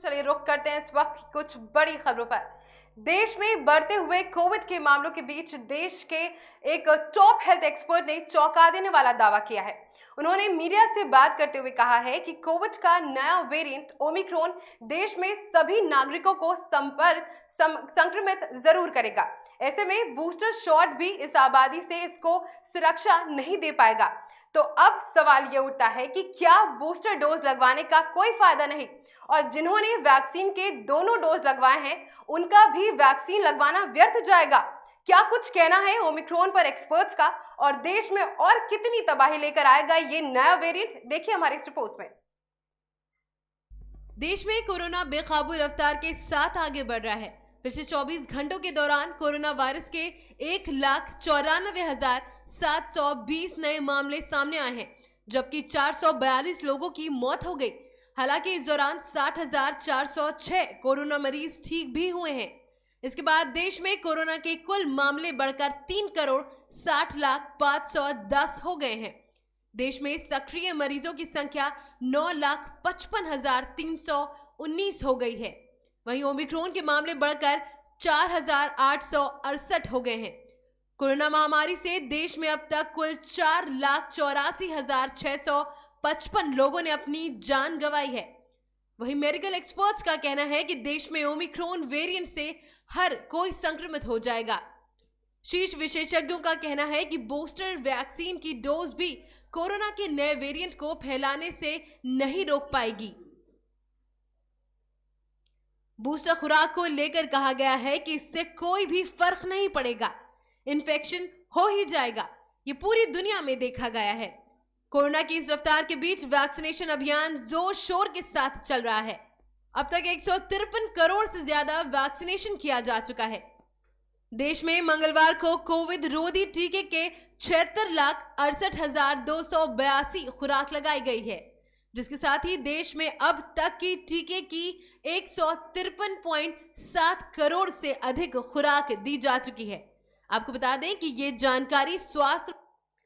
चलिए रुक करते हैं इस वक्त की कुछ बड़ी खबरों पर। देश में बढ़ते हुए कोविड के मामलों के बीच देश के एक टॉप हेल्थ एक्सपर्ट ने चौंका देने वाला दावा किया है। उन्होंने मीडिया से बात करते हुए कहा है कि कोविड का नया वेरिएंट ओमिक्रॉन देश में सभी नागरिकों को संक्रमित जरूर करेगा। ऐसे में बूस्टर शॉट भी इस आबादी से इसको सुरक्षा नहीं दे पाएगा। तो अब सवाल ये उठता है कि क्या बूस्टर डोज लगवाने का कोई फायदा नहीं, और जिन्होंने वैक्सीन के दोनों डोज लगवाए हैं उनका भी वैक्सीन लगवाना व्यर्थ जाएगा? क्या कुछ कहना है ओमिक्रॉन पर एक्सपर्ट्स का, और देश में और कितनी तबाही लेकर आएगा ये नया वेरिएंट, देखिए हमारी इस रिपोर्ट में। देश में कोरोना बेकाबू रफ्तार के साथ आगे बढ़ रहा है। पिछले 24 घंटों के दौरान कोरोना वायरस के 1,94,720 नए मामले सामने आए हैं, जबकि 442 लोगों की मौत हो गई। हालांकि इस दौरान 60,406 कोरोना मरीज ठीक भी हुए हैं। इसके बाद देश में कोरोना के कुल मामले बढ़कर 3,60,05,10 हो गए हैं। देश में सक्रिय मरीजों की संख्या 9,55,319 हो गई है। वहीं ओमिक्रॉन के मामले बढ़कर 4,868 हो गए हैं। कोरोना महामारी से देश में अब तक कुल 4,84,655 लोगों ने अपनी जान गंवाई है। वहीं मेडिकल एक्सपर्ट्स का कहना है कि देश में ओमिक्रॉन वेरिएंट से हर कोई संक्रमित हो जाएगा। शीर्ष विशेषज्ञों का कहना है कि बूस्टर वैक्सीन की डोज भी कोरोना के नए वेरिएंट को फैलाने से नहीं रोक पाएगी। बूस्टर खुराक को लेकर कहा गया है कि इससे कोई भी फर्क नहीं पड़ेगा, इन्फेक्शन हो ही जाएगा। ये पूरी दुनिया में देखा गया है। कोरोना की इस रफ्तार के बीच वैक्सीनेशन अभियान जोर शोर के साथ चल रहा है। अब तक 153 करोड़ से ज्यादा वैक्सीनेशन किया जा चुका है। देश में मंगलवार को कोविड रोधी टीके के 76,68,282 खुराक लगाई गई है, जिसके साथ ही देश में अब तक की टीके की 153.7 करोड़ से अधिक खुराक दी जा चुकी है। आपको बता दें कि ये जानकारी स्वास्थ्य।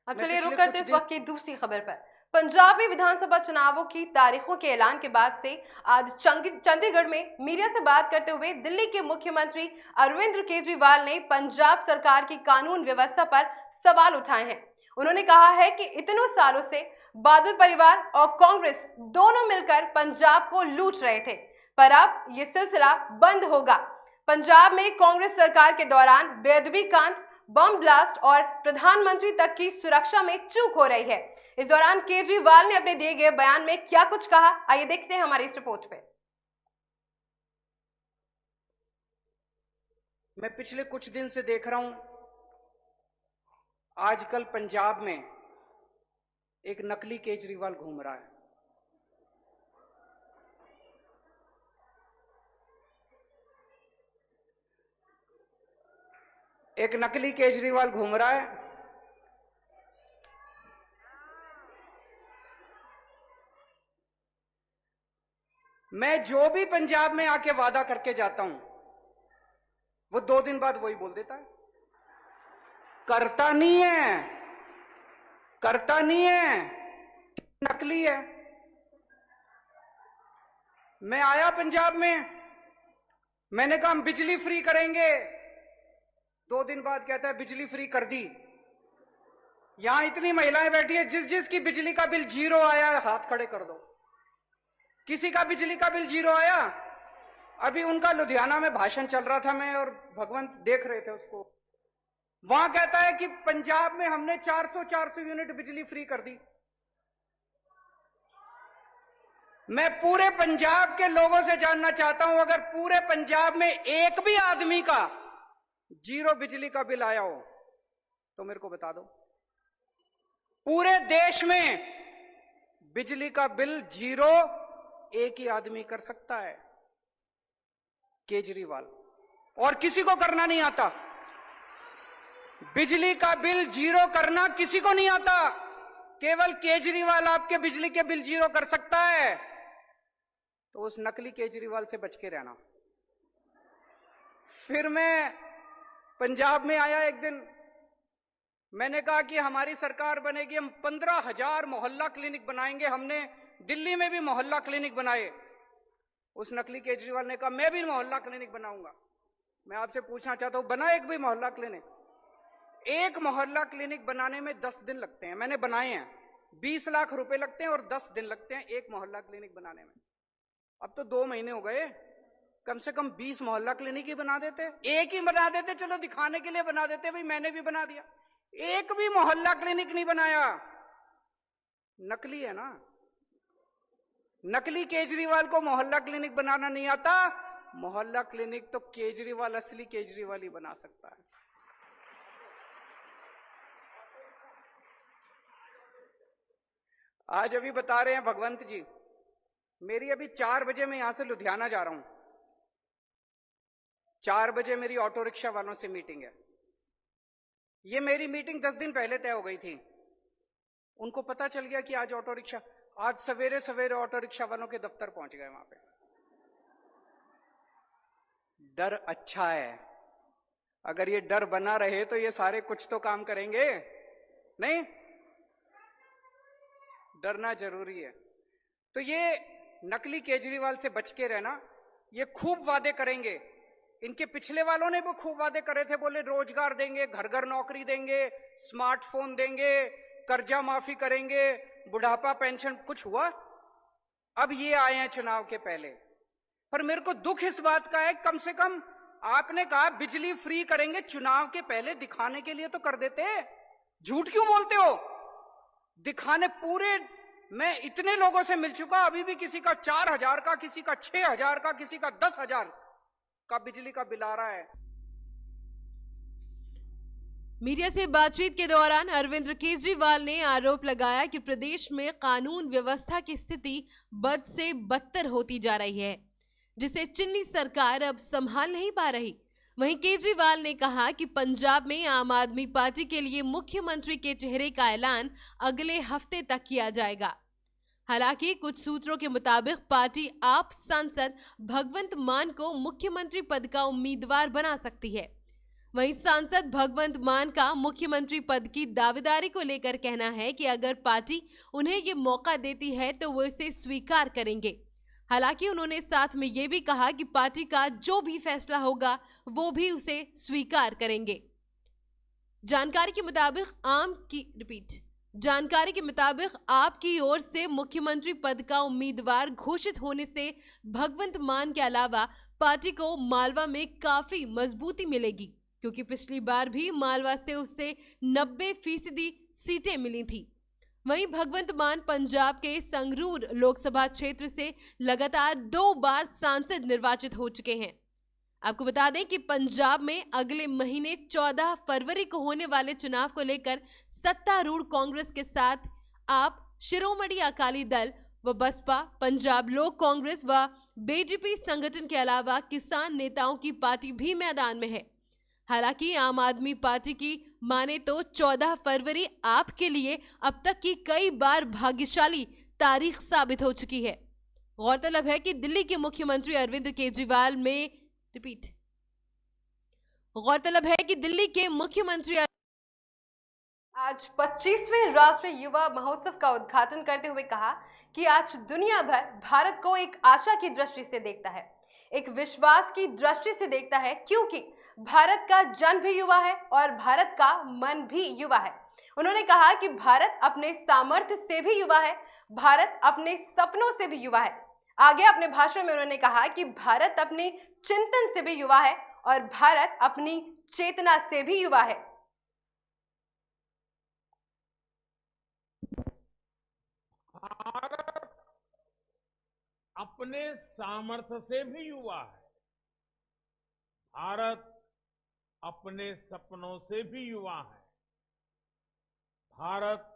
अब चलिए रुक करते इस वक्त की दूसरी खबर पर। पंजाब में विधानसभा चुनावों की तारीखों के ऐलान के बाद से आज चंडीगढ़ में मीडिया से बात करते हुए दिल्ली के मुख्यमंत्री अरविंद केजरीवाल ने पंजाब सरकार की कानून व्यवस्था पर सवाल उठाए हैं। उन्होंने कहा है कि इतनों सालों से बादल परिवार और कांग्रेस दोनों मिलकर पंजाब को लूट रहे थे, पर अब ये सिलसिला बंद होगा। पंजाब में कांग्रेस सरकार के दौरान बेअदबी कांड, बम ब्लास्ट और प्रधानमंत्री तक की सुरक्षा में चूक हो रही है। इस दौरान केजरीवाल ने अपने दिए गए बयान में क्या कुछ कहा, आइए देखते हैं हमारी इस रिपोर्ट पे। मैं पिछले कुछ दिन से देख रहा हूं, आजकल पंजाब में एक नकली केजरीवाल घूम रहा है। एक नकली केजरीवाल घूम रहा है। मैं जो भी पंजाब में आके वादा करके जाता हूं, वो 2 दिन बाद वही बोल देता है। करता नहीं है, करता नहीं है, नकली है। मैं आया पंजाब में, मैंने कहा हम बिजली फ्री करेंगे, 2 दिन बाद कहता है बिजली फ्री कर दी। यहां इतनी महिलाएं बैठी है, जिस जिस की बिजली का बिल 0 आया है हाथ खड़े कर दो। किसी का बिजली का बिल 0 आया? अभी उनका लुधियाना में भाषण चल रहा था, मैं और भगवंत देख रहे थे उसको। वहां कहता है कि पंजाब में हमने 400 यूनिट बिजली फ्री कर दी। मैं पूरे पंजाब के लोगों से जानना चाहता हूं, अगर पूरे पंजाब में एक भी आदमी का 0 बिजली का बिल आया हो तो मेरे को बता दो। पूरे देश में बिजली का बिल 0 एक ही आदमी कर सकता है, केजरीवाल, और किसी को करना नहीं आता। बिजली का बिल 0 करना किसी को नहीं आता, केवल केजरीवाल आपके बिजली के बिल 0 कर सकता है। तो उस नकली केजरीवाल से बच के रहना। फिर मैं पंजाब में आया एक दिन, मैंने कहा कि हमारी सरकार बनेगी, हम 15,000 मोहल्ला क्लिनिक बनाएंगे। हमने दिल्ली में भी मोहल्ला क्लिनिक बनाए। उस नकली केजरीवाल ने कहा मैं भी मोहल्ला क्लिनिक बनाऊंगा। मैं आपसे पूछना चाहता हूं, बना एक भी मोहल्ला क्लिनिक? एक मोहल्ला क्लिनिक बनाने में 10 दिन लगते हैं, मैंने बनाए हैं। 20 लाख रुपए लगते हैं और 10 दिन लगते हैं एक मोहल्ला क्लिनिक बनाने में। अब तो 2 महीने हो गए, कम से कम 20 मोहल्ला क्लिनिक ही बना देते। एक ही बना देते, चलो दिखाने के लिए बना देते, भाई मैंने भी बना दिया। एक भी मोहल्ला क्लिनिक नहीं बनाया। नकली है ना। नकली केजरीवाल को मोहल्ला क्लिनिक बनाना नहीं आता। मोहल्ला क्लिनिक तो केजरीवाल, असली केजरीवाल ही बना सकता है। आज अभी बता रहे हैं भगवंत जी, मेरी अभी 4 बजे मैं यहां से लुधियाना जा रहा हूं। 4 बजे मेरी ऑटो रिक्शा वालों से मीटिंग है। ये मेरी मीटिंग 10 दिन पहले तय हो गई थी। उनको पता चल गया कि आज ऑटो रिक्शा, आज सवेरे सवेरे ऑटो रिक्शा वालों के दफ्तर पहुंच गए। वहां पे डर अच्छा है। अगर ये डर बना रहे तो ये सारे कुछ तो काम करेंगे नहीं। डरना जरूरी है। तो ये नकली केजरीवाल से बच के रहना। ये खूब वादे करेंगे। इनके पिछले वालों ने भी खूब वादे करे थे, बोले रोजगार देंगे, घर घर नौकरी देंगे, स्मार्टफोन देंगे, कर्जा माफी करेंगे, बुढ़ापा पेंशन। कुछ हुआ? अब ये आए हैं चुनाव के पहले। पर मेरे को दुख इस बात का है, कम से कम आपने कहा बिजली फ्री करेंगे, चुनाव के पहले दिखाने के लिए तो कर देते। झूठ क्यों बोलते हो? दिखाने पूरे, मैं इतने लोगों से मिल चुका, अभी भी किसी का 4,000 का, किसी का 6,000 का, किसी का 10,000 का बिजली का बिल आ रहा है। मीडिया से बातचीत के दौरान अरविंद केजरीवाल ने आरोप लगाया कि प्रदेश में कानून व्यवस्था की स्थिति बद से बदतर होती जा रही है, जिसे चिन्नी सरकार अब संभाल नहीं पा रही। वहीं केजरीवाल ने कहा कि पंजाब में आम आदमी पार्टी के लिए मुख्यमंत्री के चेहरे का ऐलान अगले हफ्ते तक किया जाएगा। हालांकि कुछ सूत्रों के मुताबिक पार्टी आप सांसद भगवंत मान को मुख्यमंत्री पद का उम्मीदवार बना सकती है। वहीं सांसद भगवंत मान का मुख्यमंत्री पद की दावेदारी को लेकर कहना है कि अगर पार्टी उन्हें ये मौका देती है तो वो इसे स्वीकार करेंगे। हालांकि उन्होंने साथ में ये भी कहा कि पार्टी का जो भी फैसला होगा वो भी उसे स्वीकार करेंगे। जानकारी के मुताबिक आपकी ओर से मुख्यमंत्री पद का उम्मीदवार घोषित होने से भगवंत मान के अलावा पार्टी को मालवा में काफी मजबूती मिलेगी, क्योंकि पिछली बार भी मालवा से उससे 90% सीटें मिली थी। वहीं भगवंत मान पंजाब के संगरूर लोकसभा क्षेत्र से लगातार 2 बार सांसद निर्वाचित हो चुके हैं। आपको बता दें कि पंजाब में अगले महीने 14 फरवरी को होने वाले चुनाव को लेकर सत्तारूढ़ कांग्रेस के साथ आप, शिरोमणि अकाली दल व बसपा, पंजाब लोक कांग्रेस व बीजेपी संगठन के अलावा किसान नेताओं की पार्टी भी मैदान में है। हालांकि आम आदमी पार्टी की माने तो 14 फरवरी आपके लिए अब तक की कई बार भाग्यशाली तारीख साबित हो चुकी है। गौरतलब है कि दिल्ली के मुख्यमंत्री अरविंद केजरीवाल आज 25वें राष्ट्रीय युवा महोत्सव का उद्घाटन करते हुए कहा कि आज दुनिया भर भारत को एक आशा की दृष्टि से देखता है, एक विश्वास की दृष्टि से देखता है, क्योंकि भारत का जन भी युवा है और भारत का मन भी युवा है। उन्होंने कहा कि भारत अपने सामर्थ्य से भी युवा है, भारत अपने सपनों से भी युवा है। आगे अपने भाषण में उन्होंने कहा कि भारत अपने चिंतन से भी युवा है और भारत अपनी चेतना से भी युवा है। भारत अपने सामर्थ्य से भी युवा है, भारत अपने सपनों से भी युवा है, भारत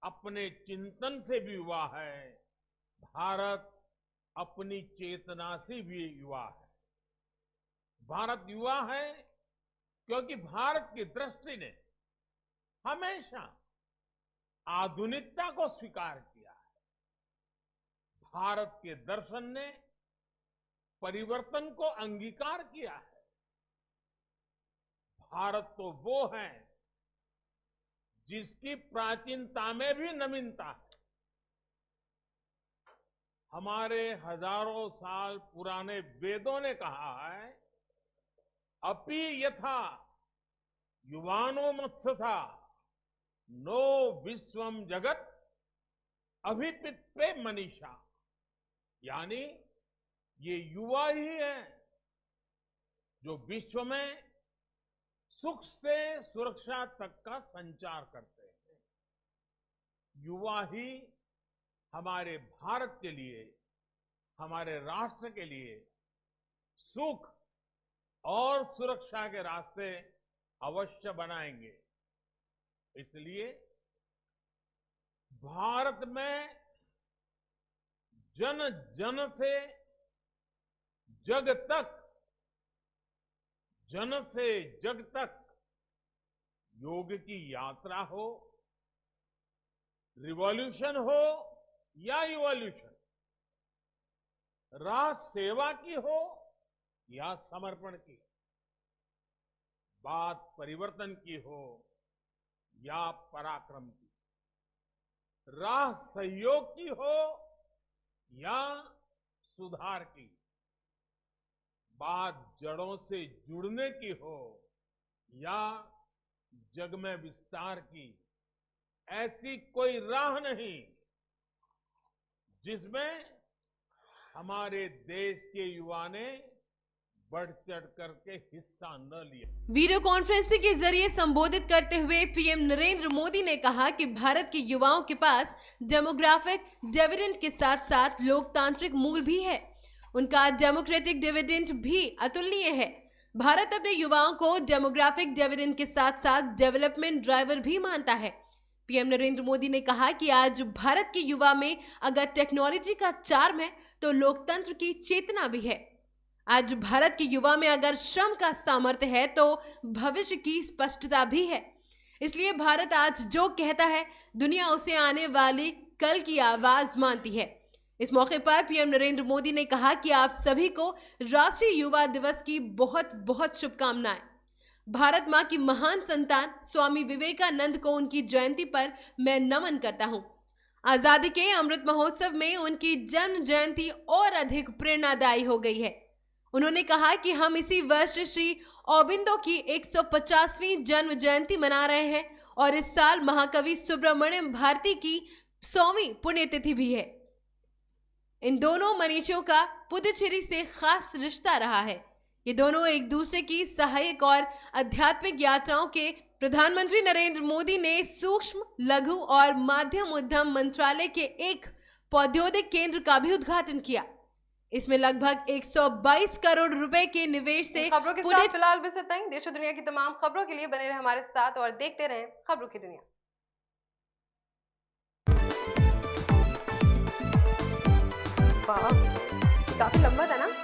अपने चिंतन से भी युवा है, भारत अपनी चेतना से भी युवा है। भारत युवा है क्योंकि भारत की दृष्टि ने हमेशा आधुनिकता को स्वीकार किया है। भारत के दर्शन ने परिवर्तन को अंगीकार किया है। भारत तो वो है जिसकी प्राचीनता में भी नवीनता है। हमारे हजारों साल पुराने वेदों ने कहा है, अपि यथा युवानो मत्सथा नो विश्वम जगत अभिपित्ते मनीषा। यानी ये युवा ही है जो विश्व में सुख से सुरक्षा तक का संचार करते हैं। युवा ही हमारे भारत के लिए, हमारे राष्ट्र के लिए सुख और सुरक्षा के रास्ते अवश्य बनाएंगे। इसलिए भारत में जन जन से जग तक, जन से जग तक योग की यात्रा हो, रिवॉल्यूशन हो या इवोल्यूशन, राष्ट्र सेवा की हो या समर्पण की, बात परिवर्तन की हो या पराक्रम की, राह सहयोग की हो या सुधार की, बात जड़ों से जुड़ने की हो या जग में विस्तार की, ऐसी कोई राह नहीं जिसमें हमारे देश के युवा ने बढ़ चढ़ करके हिस्सा न लिया। वीडियो कॉन्फ्रेंसिंग के जरिए संबोधित करते हुए पीएम नरेंद्र मोदी ने कहा कि भारत के युवाओं के पास डेमोग्राफिक डिविडेंड के साथ साथ लोकतांत्रिक मूल भी है। उनका डेमोक्रेटिक डिविडेंड भी अतुलनीय है। भारत अपने युवाओं को डेमोग्राफिक डिविडेंड के साथ साथ डेवलपमेंट ड्राइवर भी मानता है। पीएम नरेंद्र मोदी ने कहा कि आज भारत के युवा में अगर टेक्नोलॉजी का चार्म है तो लोकतंत्र की चेतना भी है। आज भारत के युवा में अगर श्रम का सामर्थ्य है तो भविष्य की स्पष्टता भी है। इसलिए भारत आज जो कहता है दुनिया उसे आने वाली कल की आवाज मानती है। इस मौके पर पीएम नरेंद्र मोदी ने कहा कि आप सभी को राष्ट्रीय युवा दिवस की बहुत बहुत शुभकामनाएं। भारत मां की महान संतान स्वामी विवेकानंद को उनकी जयंती पर मैं नमन करता हूं। आजादी के अमृत महोत्सव में उनकी जन्म जयंती और अधिक प्रेरणादायी हो गई है। उन्होंने कहा कि हम इसी वर्ष श्री औबिंदो की 150वीं जन्म जयंती मना रहे हैं और इस साल महाकवि सुब्रमण्यम भारती की 100वीं पुण्यतिथि भी है। इन दोनों मनीषियों का पुडुचेरी से खास रिश्ता रहा है। ये दोनों एक दूसरे की सहायक और आध्यात्मिक यात्राओं के प्रधानमंत्री नरेंद्र मोदी ने सूक्ष्म, लघु और मध्यम उद्यम मंत्रालय के एक औद्योगिक केंद्र का भी उद्घाटन किया। इसमें लगभग 122 करोड़ रुपए के निवेश से खबरों के साथ फिलहाल बस इतना ही। देश और दुनिया की तमाम खबरों के लिए बने रहे हमारे साथ और देखते रहें खबरों की दुनिया। वाह, काफी लंबा था ना।